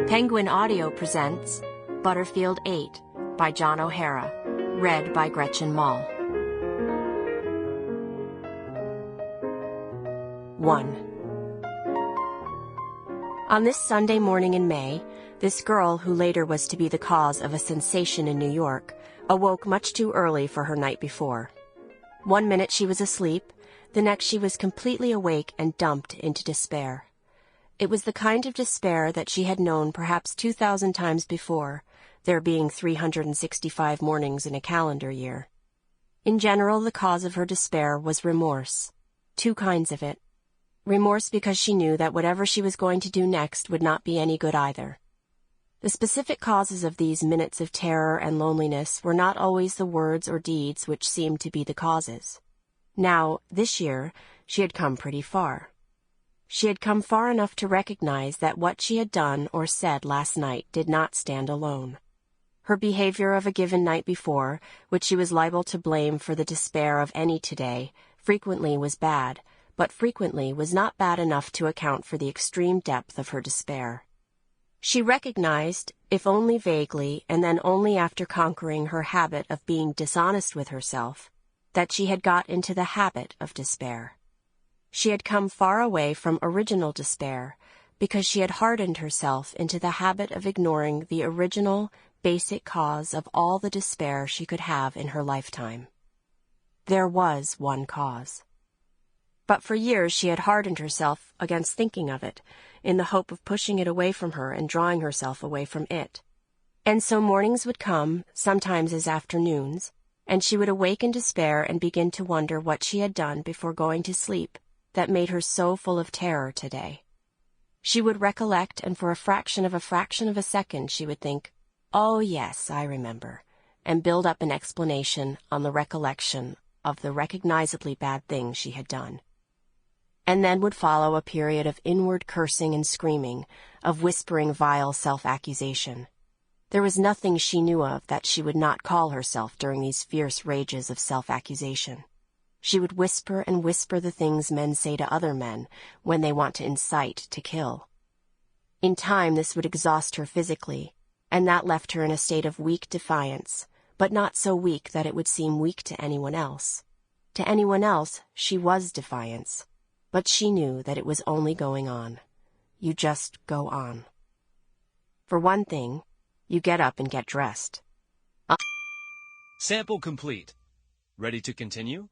Penguin Audio presents Butterfield 8 by John O'Hara, read by Gretchen Mol. 1. On this Sunday morning in May, this girl, who later was to be the cause of a sensation in New York, awoke much too early for her night before. 1 minute she was asleep, the next she was completely awake and dumped into despair. It was the kind of despair that she had known perhaps 2,000 times before, there being 365 mornings in a calendar year. In general, the cause of her despair was remorse. 2 kinds of it. Remorse because she knew that whatever she was going to do next would not be any good either. The specific causes of these minutes of terror and loneliness were not always the words or deeds which seemed to be the causes. Now, this year, she had come pretty far. She had come far enough to recognize that what she had done or said last night did not stand alone. Her behavior of a given night before, which she was liable to blame for the despair of any today, frequently was bad, but frequently was not bad enough to account for the extreme depth of her despair. She recognized, if only vaguely, and then only after conquering her habit of being dishonest with herself, that she had got into the habit of despair. She had come far away from original despair because she had hardened herself into the habit of ignoring the original, basic cause of all the despair she could have in her lifetime. There was one cause. But for years she had hardened herself against thinking of it, in the hope of pushing it away from her and drawing herself away from it. And so mornings would come, sometimes as afternoons, and she would awake in despair and begin to wonder what she had done before going to sleep that made her so full of terror today. She would recollect, and for a fraction of a second she would think, "Oh yes, I remember," and build up an explanation on the recollection of the recognizably bad thing she had done. And then would follow a period of inward cursing and screaming, of whispering vile self-accusation. There was nothing she knew of that she would not call herself during these fierce rages of self-accusation. She would whisper and whisper the things men say to other men when they want to incite to kill. In time this would exhaust her physically, and that left her in a state of weak defiance, but not so weak that it would seem weak to anyone else. To anyone else, she was defiance, but she knew that it was only going on. You just go on. For one thing, you get up and get dressed. Sample complete. Ready to continue?